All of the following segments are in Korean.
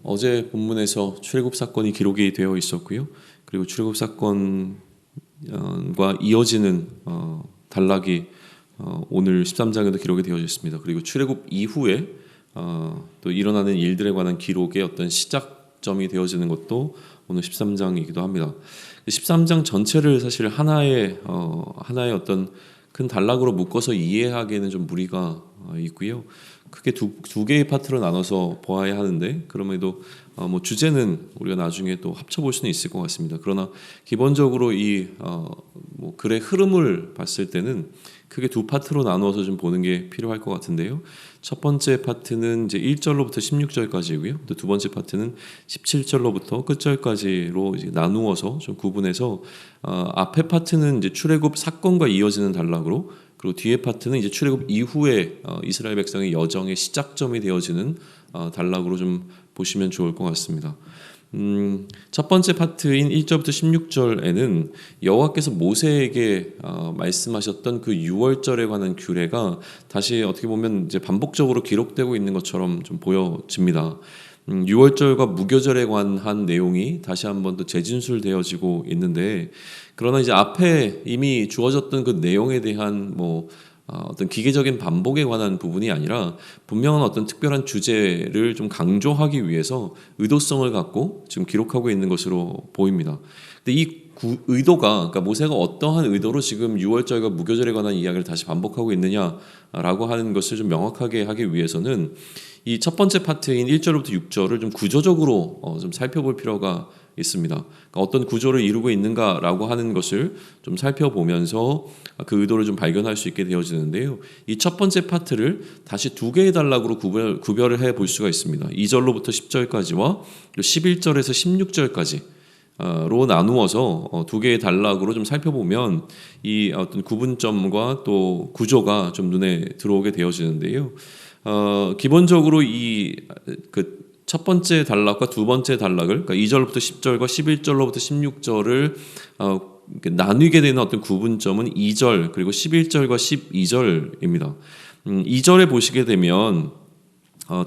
어제 본문에서 출애굽 사건이 기록이 되어 있었고요. 그리고 출애굽 사건과 이어지는 단락이 오늘 13장에도 기록이 되어 있습니다. 그리고 출애굽 이후에 또 일어나는 일들에 관한 기록의 어떤 시작점이 되어지는 것도 오늘 13장이기도 합니다. 13장 전체를 사실 하나의 어떤 큰 단락으로 묶어서 이해하기에는 좀 무리가 있고요. 크게 두 개의 파트로 나눠서 보아야 하는데, 그럼에도 뭐 주제는 우리가 나중에 또 합쳐볼 수는 있을 것 같습니다. 그러나 기본적으로 이 뭐 글의 흐름을 봤을 때는 크게 두 파트로 나누어서 좀 보는 게 필요할 것 같은데요. 첫 번째 파트는 이제 1절로부터 16절까지고요. 또 두 번째 파트는 17절로부터 끝절까지로 이제 나누어서 좀 구분해서 앞에 파트는 이제 출애굽 사건과 이어지는 단락으로, 그리고 뒤에 파트는 이제 출애굽 이후에 이스라엘 백성의 여정의 시작점이 되어지는 단락으로 좀 보시면 좋을 것 같습니다. 첫 번째 파트인 1절부터 16절에는 여호와께서 모세에게 말씀하셨던 그 유월절에 관한 규례가 다시 어떻게 보면 이제 반복적으로 기록되고 있는 것처럼 좀 보여집니다. 유월절과 무교절에 관한 내용이 다시 한번 또 재진술되어지고 있는데, 그러나 이제 앞에 이미 주어졌던 그 내용에 대한 어떤 기계적인 반복에 관한 부분이 아니라 분명한 어떤 특별한 주제를 좀 강조하기 위해서 의도성을 갖고 지금 기록하고 있는 것으로 보입니다. 근데 이 의도가, 그러니까 모세가 어떠한 의도로 지금 유월절과 무교절에 관한 이야기를 다시 반복하고 있느냐라고 하는 것을 좀 명확하게 하기 위해서는 이 첫 번째 파트인 1절부터 6절을 좀 구조적으로 좀 살펴볼 필요가 있습니다. 그러니까 어떤 구조를 이루고 있는가라고 하는 것을 좀 살펴보면서 그 의도를 좀 발견할 수 있게 되어지는데요. 이 첫 번째 파트를 다시 두 개의 단락으로 구별을 해 볼 수가 있습니다. 2절로부터 10절까지와 11절에서 16절까지로 나누어서 두 개의 단락으로 좀 살펴보면 이 어떤 구분점과 또 구조가 좀 눈에 들어오게 되어지는데요. 기본적으로 이 첫 번째 단락과 두 번째 단락을, 그러니까 2절부터 10절과 11절로부터 16절을 나누게 되는 어떤 구분점은 2절 그리고 11절과 12절입니다. 2절에 보시게 되면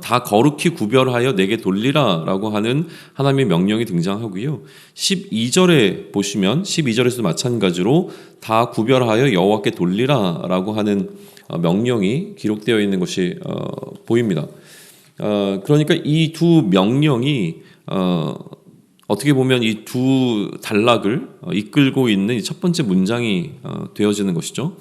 다 거룩히 구별하여 내게 돌리라 라고 하는 하나님의 명령이 등장하고요. 12절에 보시면 12절에서도 마찬가지로 다 구별하여 여호와께 돌리라 라고 하는 명령이 기록되어 있는 것이 보입니다. 그러니까 이 두 명령이 어떻게 보면 이 두 단락을 이끌고 있는 이 첫 번째 문장이 되어지는 것이죠.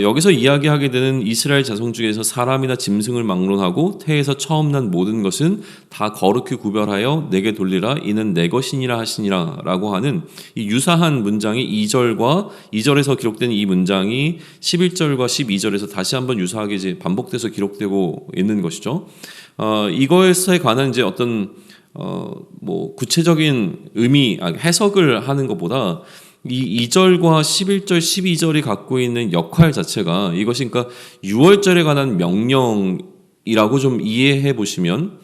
여기서 이야기하게 되는 이스라엘 자손 중에서 사람이나 짐승을 막론하고 태에서 처음 난 모든 것은 다 거룩히 구별하여 내게 돌리라, 이는 내 것이니라 하시니라 라고 하는 이 유사한 문장이 2절에서 기록된 이 문장이 11절과 12절에서 다시 한번 유사하게 이제 반복돼서 기록되고 있는 것이죠. 이거에 관한 이제 어떤 구체적인 의미, 해석을 하는 것보다 이 2절과 11절, 12절이 갖고 있는 역할 자체가 이것이 그러니까 유월절에 관한 명령이라고 좀 이해해 보시면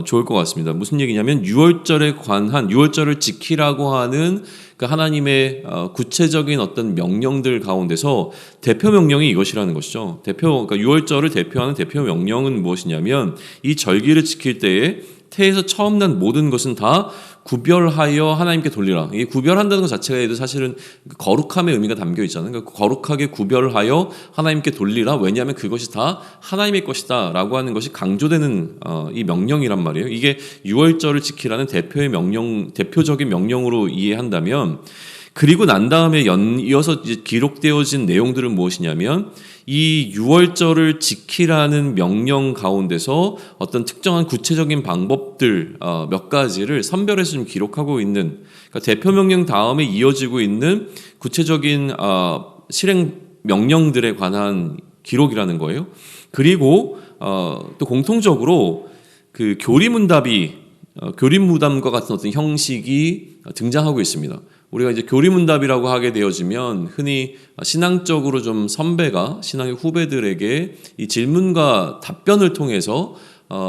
좋을 것 같습니다. 무슨 얘기냐면 유월절에 관한, 유월절을 지키라고 하는 그 하나님의 구체적인 어떤 명령들 가운데서 대표 명령이 이것이라는 것이죠. 그러니까 유월절을 대표하는 대표 명령은 무엇이냐면 이 절기를 지킬 때에 태에서 처음 난 모든 것은 다 구별하여 하나님께 돌리라. 이게 구별한다는 것 자체가 사실은 거룩함의 의미가 담겨 있잖아요. 그러니까 거룩하게 구별하여 하나님께 돌리라. 왜냐하면 그것이 다 하나님의 것이다 라고 하는 것이 강조되는 이 명령이란 말이에요. 이게 유월절을 지키라는 대표적인 명령으로 이해한다면, 그리고 난 다음에 이어서 기록되어진 내용들은 무엇이냐면 이 유월절을 지키라는 명령 가운데서 어떤 특정한 구체적인 방법들 몇 가지를 선별해서 좀 기록하고 있는, 그러니까 대표 명령 다음에 이어지고 있는 구체적인 실행 명령들에 관한 기록이라는 거예요. 그리고 또 공통적으로 그 교리문답과 같은 어떤 형식이 등장하고 있습니다. 우리가 이제 교리문답이라고 하게 되어지면 흔히 신앙적으로 좀 선배가 신앙의 후배들에게 이 질문과 답변을 통해서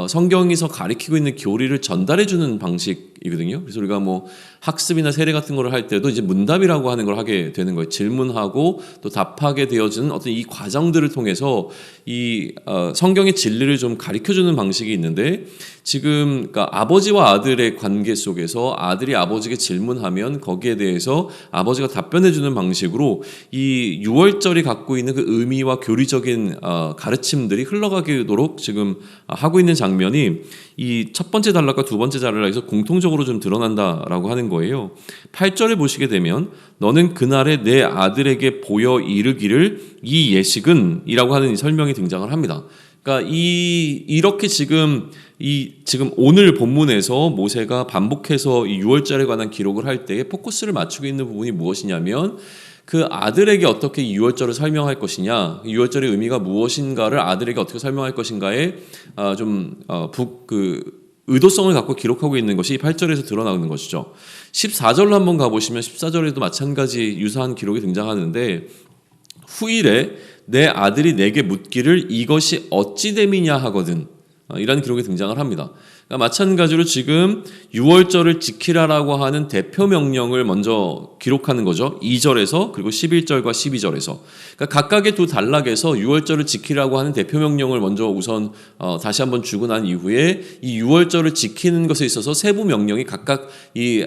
성경에서 가리키고 있는 교리를 전달해 주는 방식 이거든요. 그래서 우리가 뭐 학습이나 세례 같은 거를 할 때도 이제 문답이라고 하는 걸 하게 되는 거예요. 질문하고 또 답하게 되어지는 어떤 이 과정들을 통해서 이 성경의 진리를 좀 가르쳐주는 방식이 있는데, 지금 그러니까 아버지와 아들의 관계 속에서 아들이 아버지에게 질문하면 거기에 대해서 아버지가 답변해주는 방식으로 이 유월절이 갖고 있는 그 의미와 교리적인 가르침들이 흘러가도록 지금 하고 있는 장면이 이 첫 번째 단락과 두 번째 단락에서 공통적으로 좀 드러난다라고 하는 거예요. 8절을 보시게 되면 너는 그날에 내 아들에게 보여 이르기를 이 예식은 이라고 하는 설명이 등장을 합니다. 그러니까 이렇게 지금 오늘 본문에서 모세가 반복해서 이 유월절에 관한 기록을 할 때에 포커스를 맞추고 있는 부분이 무엇이냐면, 그 아들에게 어떻게 이 유월절을 설명할 것이냐, 유월절의 의미가 무엇인가를 아들에게 어떻게 설명할 것인가에 의도성을 갖고 기록하고 있는 것이 8절에서 드러나는 것이죠. 14절로 한번 가보시면 14절에도 마찬가지 유사한 기록이 등장하는데, 후일에 내 아들이 내게 묻기를 이것이 어찌 됨이냐 하거든, 이라는 기록이 등장을 합니다. 그러니까 마찬가지로 지금 유월절을 지키라라고 하는 대표 명령을 먼저 기록하는 거죠. 2절에서 그리고 11절과 12절에서. 그러니까 각각의 두 단락에서 유월절을 지키라고 하는 대표 명령을 먼저 우선 다시 한번 주고 난 이후에 이 유월절을 지키는 것에 있어서 세부 명령이 각각 이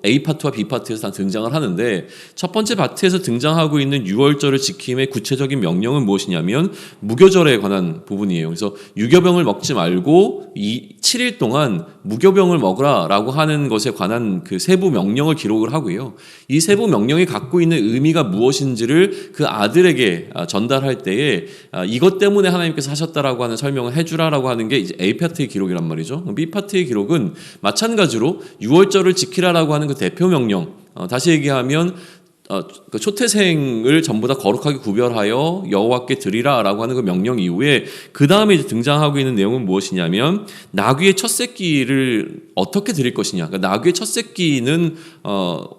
A 파트와 B 파트에서 다 등장을 하는데, 첫 번째 파트에서 등장하고 있는 유월절을 지킴의 구체적인 명령은 무엇이냐면 무교절에 관한 부분이에요. 그래서 유교병을 먹지 말고 7일 동안 무교병을 먹으라라고 하는 것에 관한 그 세부 명령을 기록을 하고요. 이 세부 명령이 갖고 있는 의미가 무엇인지를 그 아들에게 전달할 때에 이것 때문에 하나님께서 하셨다라고 하는 설명을 해주라라고 하는 게 이제 A 파트의 기록이란 말이죠. B 파트의 기록은 마찬가지로 유월절을 지키라라고 하는 그 대표 명령, 다시 얘기하면 그 초태생을 전부 다 거룩하게 구별하여 여호와께 드리라라고 하는 그 명령 이후에 그 다음에 이제 등장하고 있는 내용은 무엇이냐면 나귀의 첫 새끼를 어떻게 드릴 것이냐. 그러니까 나귀의 첫 새끼는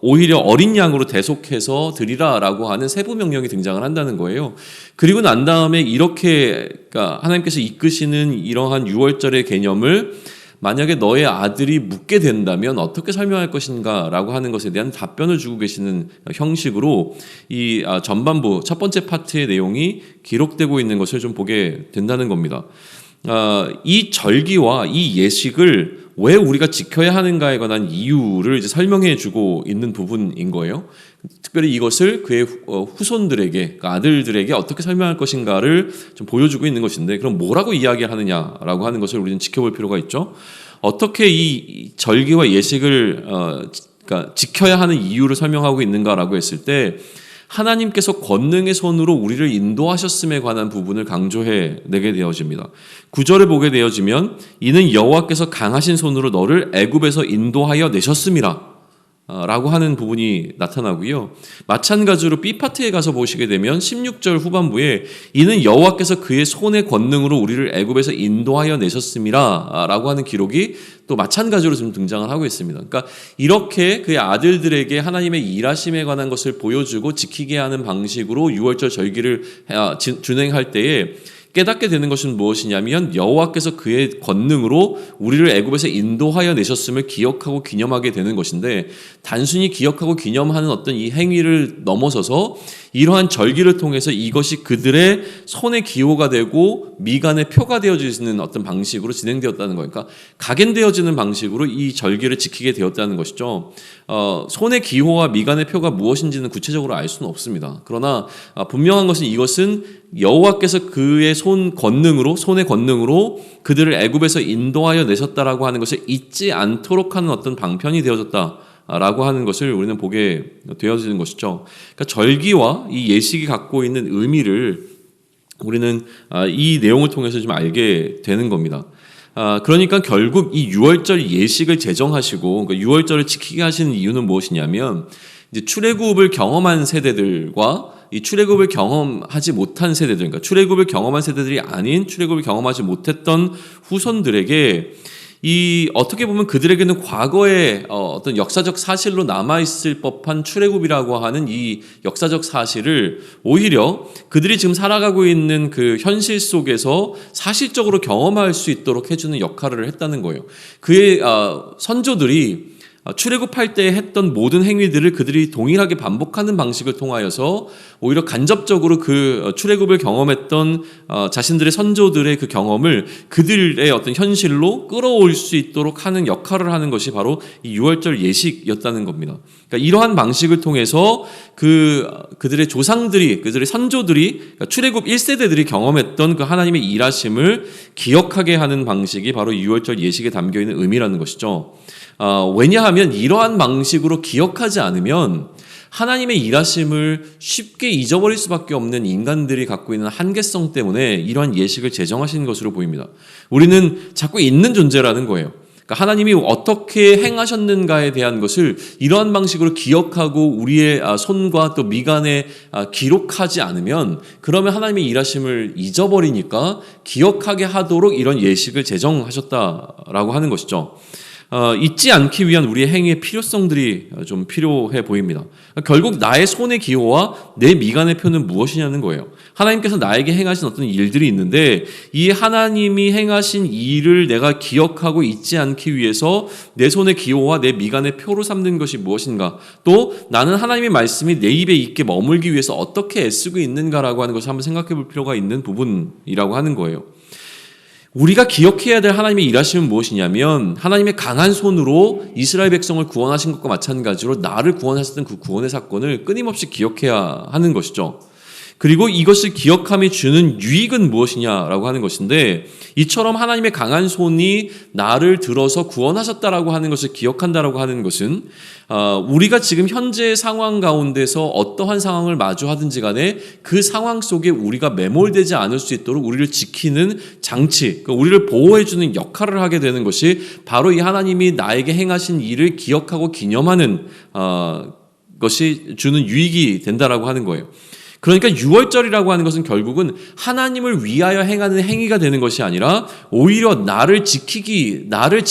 오히려 어린 양으로 대속해서 드리라라고 하는 세부 명령이 등장을 한다는 거예요. 그리고 난 다음에 이렇게 그러니까 하나님께서 이끄시는 이러한 유월절의 개념을 만약에 너의 아들이 묻게 된다면 어떻게 설명할 것인가 라고 하는 것에 대한 답변을 주고 계시는 형식으로 이 전반부 첫 번째 파트의 내용이 기록되고 있는 것을 좀 보게 된다는 겁니다. 이 절기와 이 예식을 왜 우리가 지켜야 하는가에 관한 이유를 이제 설명해 주고 있는 부분인 거예요. 특별히 이것을 그의 후손들에게, 그러니까 아들들에게 어떻게 설명할 것인가를 좀 보여주고 있는 것인데, 그럼 뭐라고 이야기하느냐라고 하는 것을 우리는 지켜볼 필요가 있죠. 어떻게 이 절기와 예식을 그러니까 지켜야 하는 이유를 설명하고 있는가라고 했을 때, 하나님께서 권능의 손으로 우리를 인도하셨음에 관한 부분을 강조해 내게 되어집니다. 9절을 보게 되어지면 이는 여호와께서 강하신 손으로 너를 애굽에서 인도하여 내셨음이라 라고 하는 부분이 나타나고요. 마찬가지로 B파트에 가서 보시게 되면 16절 후반부에 이는 여호와께서 그의 손의 권능으로 우리를 애굽에서 인도하여 내셨음이라 라고 하는 기록이 또 마찬가지로 좀 등장을 하고 있습니다. 그러니까 이렇게 그의 아들들에게 하나님의 일하심에 관한 것을 보여주고 지키게 하는 방식으로 유월절 절기를 준행할 때에 깨닫게 되는 것은 무엇이냐면 여호와께서 그의 권능으로 우리를 애굽에서 인도하여 내셨음을 기억하고 기념하게 되는 것인데, 단순히 기억하고 기념하는 어떤 이 행위를 넘어서서 이러한 절기를 통해서 이것이 그들의 손의 기호가 되고 미간의 표가 되어지는 어떤 방식으로 진행되었다는 거예요. 그러니까 각인되어지는 방식으로 이 절기를 지키게 되었다는 것이죠. 손의 기호와 미간의 표가 무엇인지는 구체적으로 알 수는 없습니다. 그러나 분명한 것은 이것은 여호와께서 그의 손의 권능으로 그들을 애굽에서 인도하여 내셨다라고 하는 것을 잊지 않도록 하는 어떤 방편이 되어졌다라고 하는 것을 우리는 보게 되어지는 것이죠. 그러니까 절기와 이 예식이 갖고 있는 의미를 우리는 이 내용을 통해서 좀 알게 되는 겁니다. 그러니까 결국 이 유월절 예식을 제정하시고 그러니까 유월절을 지키게 하시는 이유는 무엇이냐면, 이제 출애굽을 경험한 세대들과 이 출애굽을 경험하지 못한 세대들, 그러니까 출애굽을 경험한 세대들이 아닌 출애굽을 경험하지 못했던 후손들에게 이 어떻게 보면 그들에게는 과거의 어떤 역사적 사실로 남아있을 법한 출애굽이라고 하는 이 역사적 사실을 오히려 그들이 지금 살아가고 있는 그 현실 속에서 사실적으로 경험할 수 있도록 해주는 역할을 했다는 거예요. 그의 선조들이 출애굽할 때 했던 모든 행위들을 그들이 동일하게 반복하는 방식을 통하여서 오히려 간접적으로 그 출애굽을 경험했던 자신들의 선조들의 그 경험을 그들의 어떤 현실로 끌어올 수 있도록 하는 역할을 하는 것이 바로 이 유월절 예식이었다는 겁니다. 그러니까 이러한 방식을 통해서 그들의 조상들이, 그들의 선조들이, 그러니까 출애굽 1세대들이 경험했던 그 하나님의 일하심을 기억하게 하는 방식이 바로 이 유월절 예식에 담겨 있는 의미라는 것이죠. 왜냐하면 이러한 방식으로 기억하지 않으면 하나님의 일하심을 쉽게 잊어버릴 수밖에 없는 인간들이 갖고 있는 한계성 때문에 이러한 예식을 제정하신 것으로 보입니다. 우리는 자꾸 잊는 존재라는 거예요. 그러니까 하나님이 어떻게 행하셨는가에 대한 것을 이러한 방식으로 기억하고 우리의 손과 또 미간에 기록하지 않으면 그러면 하나님의 일하심을 잊어버리니까 기억하게 하도록 이런 예식을 제정하셨다라고 하는 것이죠. 잊지 않기 위한 우리의 행위의 필요성들이 좀 필요해 보입니다. 결국 나의 손의 기호와 내 미간의 표는 무엇이냐는 거예요. 하나님께서 나에게 행하신 어떤 일들이 있는데 이 하나님이 행하신 일을 내가 기억하고 잊지 않기 위해서 내 손의 기호와 내 미간의 표로 삼는 것이 무엇인가, 또 나는 하나님의 말씀이 내 입에 있게 머물기 위해서 어떻게 애쓰고 있는가라고 하는 것을 한번 생각해 볼 필요가 있는 부분이라고 하는 거예요. 우리가 기억해야 될 하나님의 일하심은 무엇이냐면 하나님의 강한 손으로 이스라엘 백성을 구원하신 것과 마찬가지로 나를 구원하셨던 그 구원의 사건을 끊임없이 기억해야 하는 것이죠. 그리고 이것을 기억함이 주는 유익은 무엇이냐라고 하는 것인데, 이처럼 하나님의 강한 손이 나를 들어서 구원하셨다라고 하는 것을 기억한다라고 하는 것은 우리가 지금 현재의 상황 가운데서 어떠한 상황을 마주하든지 간에 그 상황 속에 우리가 매몰되지 않을 수 있도록 우리를 지키는 장치, 우리를 보호해주는 역할을 하게 되는 것이 바로 이 하나님이 나에게 행하신 일을 기억하고 기념하는 것이 주는 유익이 된다라고 하는 거예요. 그러니까 유월절이라고 하는 것은 결국은 하나님을 위하여 행하는 행위가 되는 것이 아니라 오히려 나를 지켜낼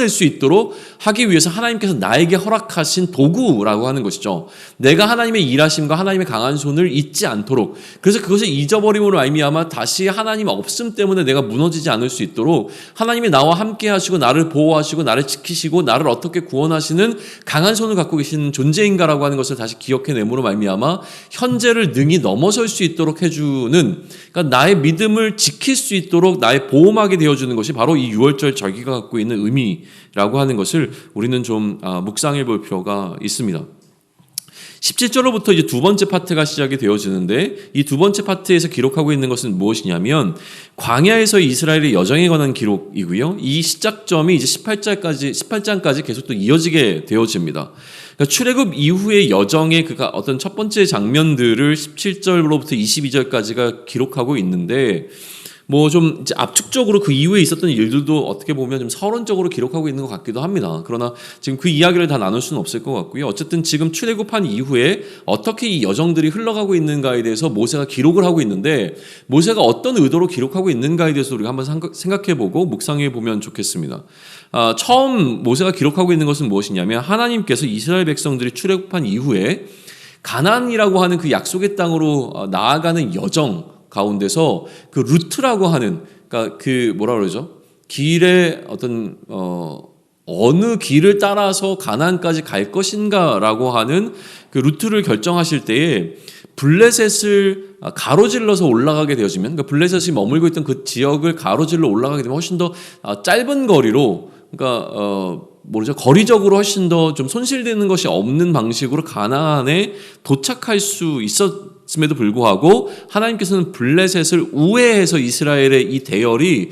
수 있도록 하기 위해서 하나님께서 나에게 허락하신 도구라고 하는 것이죠. 내가 하나님의 일하심과 하나님의 강한 손을 잊지 않도록, 그래서 그것을 잊어버림으로 말미암아 다시 하나님 없음 때문에 내가 무너지지 않을 수 있도록 하나님이 나와 함께 하시고 나를 보호하시고 나를 지키시고 나를 어떻게 구원하시는 강한 손을 갖고 계시는 존재인가라고 하는 것을 다시 기억해내므로 말미암아 현재를 능히 넘어설 수 있도록 해주는, 그러니까 나의 믿음을 지킬 수 있도록 나의 보호막이 되어주는 것이 바로 이 유월절 절기가 갖고 있는 의미라고 하는 것을 우리는 좀 묵상해 볼 필요가 있습니다. 17절로부터 이제 두 번째 파트가 시작이 되어지는데, 이 두 번째 파트에서 기록하고 있는 것은 무엇이냐면 광야에서 이스라엘의 여정에 관한 기록이고요. 이 시작점이 이제 18장까지 계속 또 이어지게 되어집니다. 그러니까 출애굽 이후의 여정의 어떤 첫 번째 장면들을 17절로부터 22절까지가 기록하고 있는데, 뭐 좀 압축적으로 그 이후에 있었던 일들도 어떻게 보면 좀 서론적으로 기록하고 있는 것 같기도 합니다. 그러나 지금 그 이야기를 다 나눌 수는 없을 것 같고요. 어쨌든 지금 출애굽한 이후에 어떻게 이 여정들이 흘러가고 있는가에 대해서 모세가 기록을 하고 있는데, 모세가 어떤 의도로 기록하고 있는가에 대해서 우리가 한번 생각해보고 묵상해보면 좋겠습니다. 처음 모세가 기록하고 있는 것은 무엇이냐면 하나님께서 이스라엘 백성들이 출애굽한 이후에 가나안이라고 하는 그 약속의 땅으로 나아가는 여정 가운데서 그 루트라고 하는, 그러니까 그 뭐라 그러죠? 길의 어떤 어느 길을 따라서 가나안까지 갈 것인가라고 하는 그 루트를 결정하실 때에 블레셋을 가로질러서 올라가게 되어지면, 그러니까 블레셋이 머물고 있던 그 지역을 가로질러 올라가게 되면 훨씬 더 짧은 거리로, 그러니까 거리적으로 훨씬 더 좀 손실되는 것이 없는 방식으로 가나안에 도착할 수 있었음에도 불구하고 하나님께서는 블레셋을 우회해서 이스라엘의 이 대열이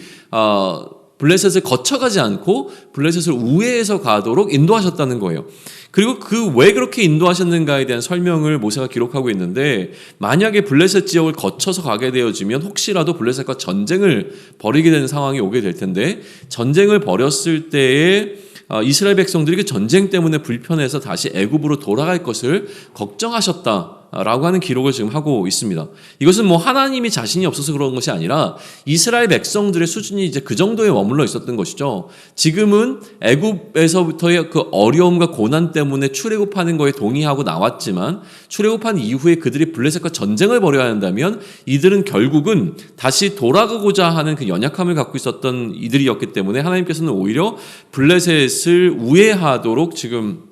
블레셋을 거쳐가지 않고 블레셋을 우회해서 가도록 인도하셨다는 거예요. 그리고 왜 그렇게 인도하셨는가에 대한 설명을 모세가 기록하고 있는데, 만약에 블레셋 지역을 거쳐서 가게 되어지면 혹시라도 블레셋과 전쟁을 벌이게 되는 상황이 오게 될 텐데, 전쟁을 벌였을 때에 이스라엘 백성들이 그 전쟁 때문에 불편해서 다시 애굽으로 돌아갈 것을 걱정하셨다. 라고 하는 기록을 지금 하고 있습니다. 이것은 뭐 하나님이 자신이 없어서 그런 것이 아니라 이스라엘 백성들의 수준이 이제 그 정도에 머물러 있었던 것이죠. 지금은 애굽에서부터의 그 어려움과 고난 때문에 출애굽하는 거에 동의하고 나왔지만 출애굽한 이후에 그들이 블레셋과 전쟁을 벌여야 한다면 이들은 결국은 다시 돌아가고자 하는 그 연약함을 갖고 있었던 이들이었기 때문에 하나님께서는 오히려 블레셋을 우회하도록 지금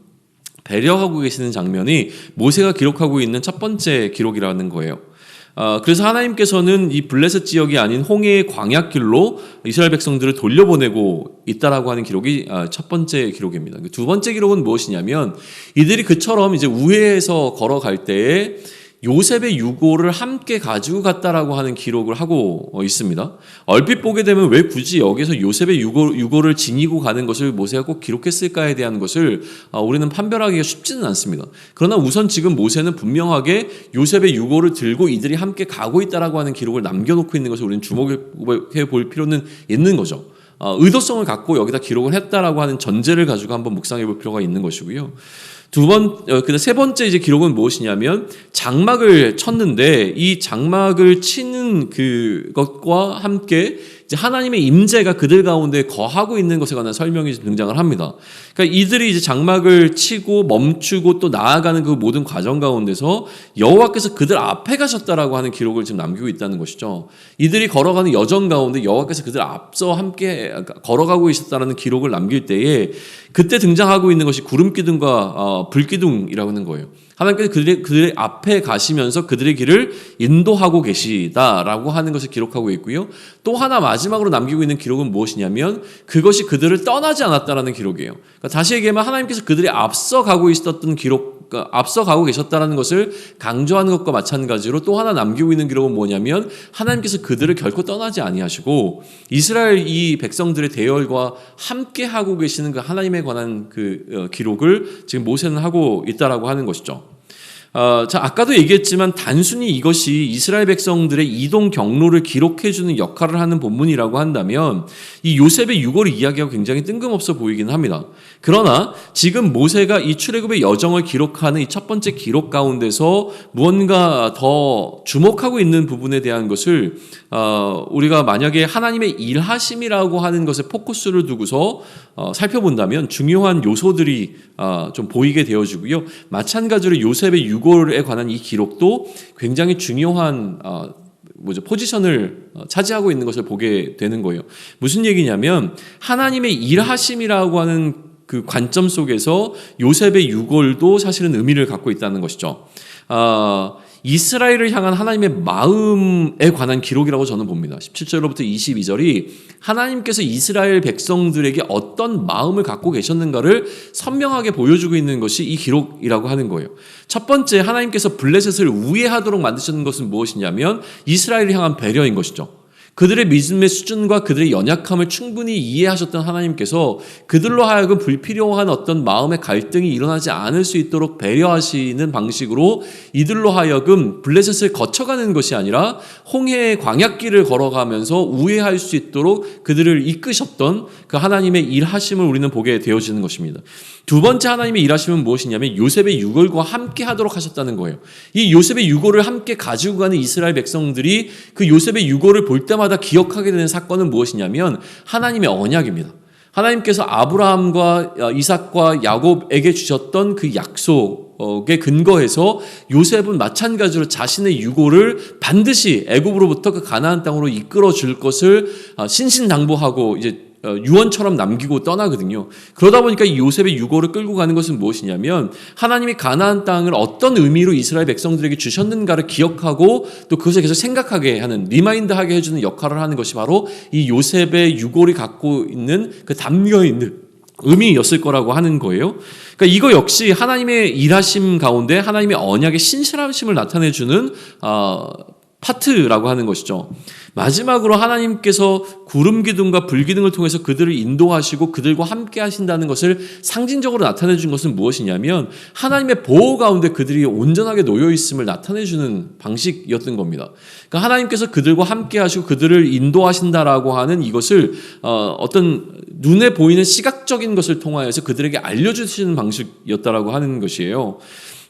배려하고 계시는 장면이 모세가 기록하고 있는 첫 번째 기록이라는 거예요. 그래서 하나님께서는 이 블레셋 지역이 아닌 홍해의 광야길로 이스라엘 백성들을 돌려보내고 있다라고 하는 기록이 첫 번째 기록입니다. 두 번째 기록은 무엇이냐면 이들이 그처럼 이제 우회해서 걸어갈 때에 요셉의 유고를 함께 가지고 갔다라고 하는 기록을 하고 있습니다. 얼핏 보게 되면 왜 굳이 여기서 요셉의 유고를 지니고 가는 것을 모세가 꼭 기록했을까에 대한 것을 우리는 판별하기가 쉽지는 않습니다. 그러나 우선 지금 모세는 분명하게 요셉의 유고를 들고 이들이 함께 가고 있다라고 하는 기록을 남겨놓고 있는 것을 우리는 주목해 볼 필요는 있는 거죠. 의도성을 갖고 여기다 기록을 했다라고 하는 전제를 가지고 한번 묵상해 볼 필요가 있는 것이고요. 세 번째 이제 기록은 무엇이냐면 장막을 쳤는데 이 장막을 치는 그것과 함께 이제 하나님의 임재가 그들 가운데 거하고 있는 것에 관한 설명이 등장을 합니다. 그러니까 이들이 이제 장막을 치고 멈추고 또 나아가는 그 모든 과정 가운데서 여호와께서 그들 앞에 가셨다라고 하는 기록을 지금 남기고 있다는 것이죠. 이들이 걸어가는 여정 가운데 여호와께서 그들 앞서 함께 걸어가고 계셨다라는 기록을 남길 때에 그때 등장하고 있는 것이 구름 기둥과 불기둥이라고 하는 거예요. 하나님께서 그들의 앞에 가시면서 그들의 길을 인도하고 계시다라고 하는 것을 기록하고 있고요. 또 하나 마지막으로 남기고 있는 기록은 무엇이냐면 그것이 그들을 떠나지 않았다라는 기록이에요. 그러니까 다시 얘기하면 하나님께서 그들이 앞서 가고 있었던 앞서 가고 계셨다라는 것을 강조하는 것과 마찬가지로 또 하나 남기고 있는 기록은 뭐냐면 하나님께서 그들을 결코 떠나지 아니하시고 이스라엘 이 백성들의 대열과 함께 하고 계시는 그 하나님에 관한 그 기록을 지금 모세는 하고 있다라고 하는 것이죠. 아까도 얘기했지만 단순히 이것이 이스라엘 백성들의 이동 경로를 기록해주는 역할을 하는 본문이라고 한다면 이 요셉의 유고를 이야기하고 굉장히 뜬금없어 보이기는 합니다. 그러나 지금 모세가 이 출애굽의 여정을 기록하는 이 첫 번째 기록 가운데서 무언가 더 주목하고 있는 부분에 대한 것을 우리가 만약에 하나님의 일하심이라고 하는 것에 포커스를 두고서 살펴본다면 중요한 요소들이 좀 보이게 되어지고요. 마찬가지로 요셉의 유고에 관한 이 기록도 굉장히 중요한 포지션을 차지하고 있는 것을 보게 되는 거예요. 무슨 얘기냐면 하나님의 일하심이라고 하는 그 관점 속에서 요셉의 유골도 사실은 의미를 갖고 있다는 것이죠. 이스라엘을 향한 하나님의 마음에 관한 기록이라고 저는 봅니다. 17절로부터 22절이 하나님께서 이스라엘 백성들에게 어떤 마음을 갖고 계셨는가를 선명하게 보여주고 있는 것이 이 기록이라고 하는 거예요. 첫 번째, 하나님께서 블레셋을 우회하도록 만드셨는 것은 무엇이냐면 이스라엘을 향한 배려인 것이죠. 그들의 믿음의 수준과 그들의 연약함을 충분히 이해하셨던 하나님께서 그들로 하여금 불필요한 어떤 마음의 갈등이 일어나지 않을 수 있도록 배려하시는 방식으로 이들로 하여금 블레셋을 거쳐가는 것이 아니라 홍해의 광야길을 걸어가면서 우회할 수 있도록 그들을 이끄셨던 그 하나님의 일하심을 우리는 보게 되어지는 것입니다. 두 번째 하나님의 일하심은 무엇이냐면 요셉의 유골과 함께 하도록 하셨다는 거예요. 이 요셉의 유골을 함께 가지고 가는 이스라엘 백성들이 그 요셉의 유골을 볼 때마다 기억하게 되는 사건은 무엇이냐면 하나님의 언약입니다. 하나님께서 아브라함과 이삭과 야곱에게 주셨던 그 약속에 근거해서 요셉은 마찬가지로 자신의 유고를 반드시 애굽으로부터 그 가나안 땅으로 이끌어 줄 것을 신신당부하고 이제 유언처럼 남기고 떠나거든요. 그러다 보니까 이 요셉의 유고를 끌고 가는 것은 무엇이냐면 하나님이 가나안 땅을 어떤 의미로 이스라엘 백성들에게 주셨는가를 기억하고 또 그것을 계속 생각하게 하는, 리마인드하게 해주는 역할을 하는 것이 바로 이 요셉의 유골이 갖고 있는 그 담겨있는 의미였을 거라고 하는 거예요. 그러니까 이거 역시 하나님의 일하심 가운데 하나님의 언약의 신실하심을 나타내주는 파트라고 하는 것이죠. 마지막으로 하나님께서 구름 기둥과 불 기둥을 통해서 그들을 인도하시고 그들과 함께 하신다는 것을 상징적으로 나타내 준 것은 무엇이냐면 하나님의 보호 가운데 그들이 온전하게 놓여 있음을 나타내 주는 방식이었던 겁니다. 그러니까 하나님께서 그들과 함께 하시고 그들을 인도하신다라고 하는 이것을 어떤 눈에 보이는 시각적인 것을 통하여서 그들에게 알려주시는 방식이었다라고 하는 것이에요.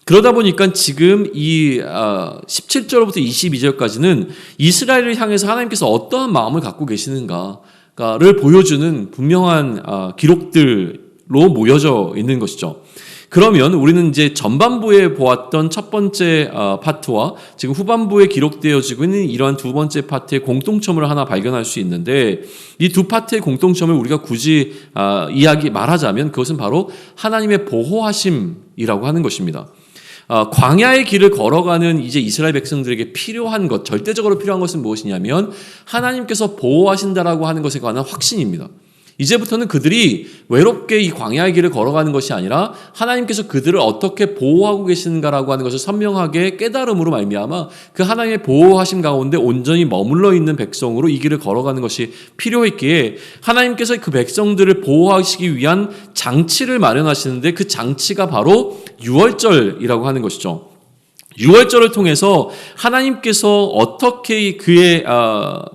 그러다 보니까 지금 이 17절부터 22절까지는 이스라엘을 향해서 하나님께서 어떠한 마음을 갖고 계시는가를 보여주는 분명한 기록들로 모여져 있는 것이죠. 그러면 우리는 이제 전반부에 보았던 첫 번째 파트와 지금 후반부에 기록되어지고 있는 이러한 두 번째 파트의 공통점을 하나 발견할 수 있는데, 이 두 파트의 공통점을 우리가 굳이 말하자면 그것은 바로 하나님의 보호하심이라고 하는 것입니다. 광야의 길을 걸어가는 이제 이스라엘 백성들에게 필요한 것, 절대적으로 필요한 것은 무엇이냐면 하나님께서 보호하신다라고 하는 것에 관한 확신입니다. 이제부터는 그들이 외롭게 이 광야의 길을 걸어가는 것이 아니라 하나님께서 그들을 어떻게 보호하고 계시는가라고 하는 것을 선명하게 깨달음으로 말미암아 그 하나님의 보호하심 가운데 온전히 머물러 있는 백성으로 이 길을 걸어가는 것이 필요했기에 하나님께서 그 백성들을 보호하시기 위한 장치를 마련하시는데, 그 장치가 바로 유월절이라고 하는 것이죠. 유월절을 통해서 하나님께서 어떻게 그의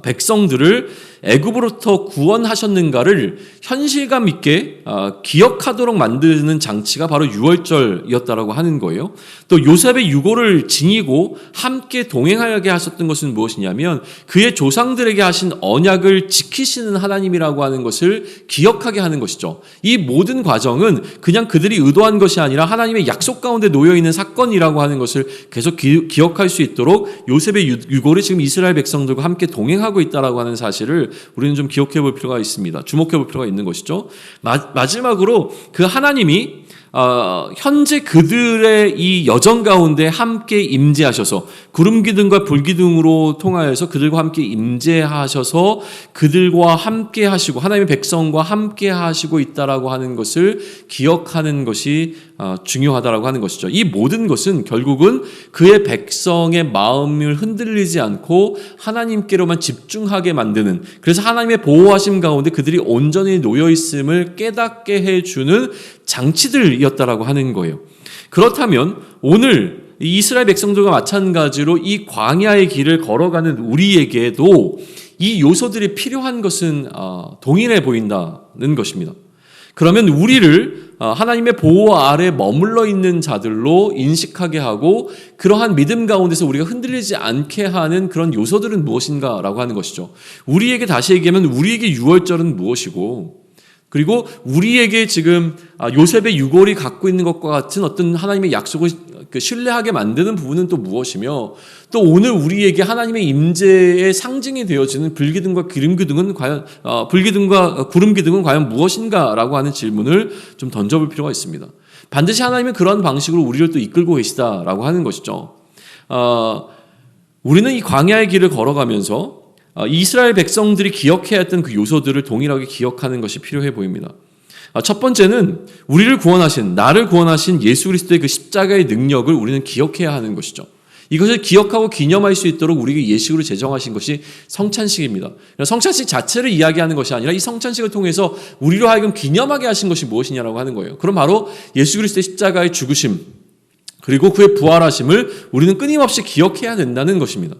백성들을 애굽으로부터 구원하셨는가를 현실감 있게 기억하도록 만드는 장치가 바로 유월절이었다라고 하는 거예요. 또 요셉의 유고를 지니고 함께 동행하게 하셨던 것은 무엇이냐면 그의 조상들에게 하신 언약을 지키시는 하나님이라고 하는 것을 기억하게 하는 것이죠. 이 모든 과정은 그냥 그들이 의도한 것이 아니라 하나님의 약속 가운데 놓여있는 사건이라고 하는 것을 계속 기억할 수 있도록 요셉의 유고를 지금 이스라엘 백성들과 함께 동행하고 있다라고 하는 사실을 우리는 좀 기억해 볼 필요가 있습니다. 주목해 볼 필요가 있는 것이죠. 마지막으로 그 하나님이 현재 그들의 이 여정 가운데 함께 임재하셔서 구름 기둥과 불 기둥으로 통하여서 그들과 함께 임재하셔서 그들과 함께 하시고 하나님의 백성과 함께 하시고 있다라고 하는 것을 기억하는 것이 중요하다라고 하는 것이죠. 이 모든 것은 결국은 그의 백성의 마음을 흔들리지 않고 하나님께로만 집중하게 만드는, 그래서 하나님의 보호하심 가운데 그들이 온전히 놓여 있음을 깨닫게 해주는 장치들이었다라고 하는 거예요. 그렇다면 오늘 이스라엘 백성들과 마찬가지로 이 광야의 길을 걸어가는 우리에게도 이 요소들이 필요한 것은 동일해 보인다는 것입니다. 그러면 우리를 하나님의 보호 아래 머물러 있는 자들로 인식하게 하고 그러한 믿음 가운데서 우리가 흔들리지 않게 하는 그런 요소들은 무엇인가라고 하는 것이죠. 우리에게 다시 얘기하면 우리에게 유월절은 무엇이고, 그리고 우리에게 지금 요셉의 유골이 갖고 있는 것과 같은 어떤 하나님의 약속을 신뢰하게 만드는 부분은 또 무엇이며, 또 오늘 우리에게 하나님의 임재의 상징이 되어지는 불기둥과 기름기둥은 과연 불기둥과 구름기둥은 과연 무엇인가라고 하는 질문을 좀 던져볼 필요가 있습니다. 반드시 하나님은 그런 방식으로 우리를 또 이끌고 계시다라고 하는 것이죠. 우리는 이 광야의 길을 걸어가면서 이스라엘 백성들이 기억해야 했던 그 요소들을 동일하게 기억하는 것이 필요해 보입니다. 첫 번째는 우리를 구원하신, 나를 구원하신 예수 그리스도의 그 십자가의 능력을 우리는 기억해야 하는 것이죠. 이것을 기억하고 기념할 수 있도록 우리에게 예식으로 제정하신 것이 성찬식입니다. 성찬식 자체를 이야기하는 것이 아니라 이 성찬식을 통해서 우리로 하여금 기념하게 하신 것이 무엇이냐라고 하는 거예요. 그럼 바로 예수 그리스도의 십자가의 죽으심, 그리고 그의 부활하심을 우리는 끊임없이 기억해야 된다는 것입니다.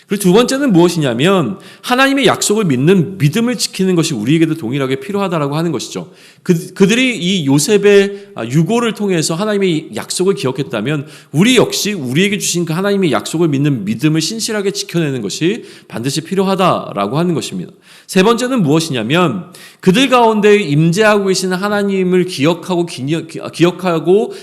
그리고 두 번째는 무엇이냐면 하나님의 약속을 믿는 믿음을 지키는 것이 우리에게도 동일하게 필요하다라고 하는 것이죠. 그들이 이 요셉의 유고를 통해서 하나님의 약속을 기억했다면 우리 역시 우리에게 주신 그 하나님의 약속을 믿는 믿음을 신실하게 지켜내는 것이 반드시 필요하다라고 하는 것입니다. 세 번째는 무엇이냐면 그들 가운데 임재하고 계시는 하나님을 기억하고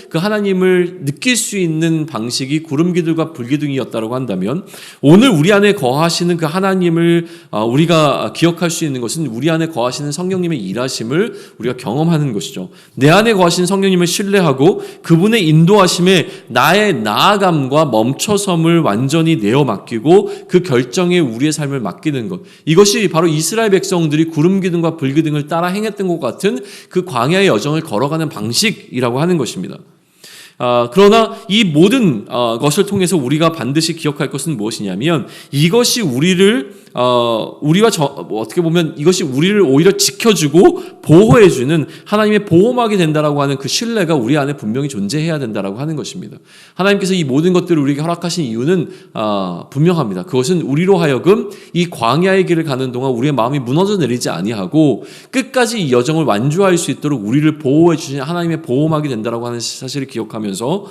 그 하나님을 느낄 수 있는 방식이 구름기둥과 불기둥이었다고 한다면 오늘 우리 안에 거하시는 그 하나님을 우리가 기억할 수 있는 것은 우리 안에 거하시는 성령님의 일하심을 우리가 경험하는 것이죠. 내 안에 거하시는 성령님을 신뢰하고 그분의 인도하심에 나의 나아감과 멈춰섬을 완전히 내어 맡기고 그 결정에 우리의 삶을 맡기는 것, 이것이 바로 이스라엘 백성들이 구름기둥과 불기둥을 따라 행했던 것 같은 그 광야의 여정을 걸어가는 방식이라고 하는 것입니다. 그러나 이 모든 것을 통해서 우리가 반드시 기억할 것은 무엇이냐면 이것이 어떻게 보면 이것이 우리를 오히려 지켜주고 보호해주는 하나님의 보호막이 된다라고 하는 그 신뢰가 우리 안에 분명히 존재해야 된다라고 하는 것입니다. 하나님께서 이 모든 것들을 우리에게 허락하신 이유는 분명합니다. 그것은 우리로 하여금 이 광야의 길을 가는 동안 우리의 마음이 무너져 내리지 아니하고 끝까지 이 여정을 완주할 수 있도록 우리를 보호해 주신 하나님의 보호막이 된다라고 하는 사실을 기억하면서 축원하면서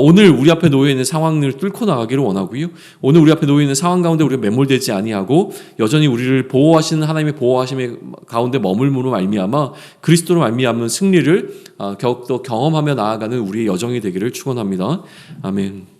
오늘 우리 앞에 놓여 있는 상황을 뚫고 나가기를 원하고요. 오늘 우리 앞에 놓여 있는 상황 가운데 우리가 매몰되지 아니하고 여전히 우리를 보호하시는 하나님의 보호하심의 가운데 머물므로 말미암아 그리스도로 말미암는 승리를 더욱더 경험하며 나아가는 우리의 여정이 되기를 축원합니다. 아멘.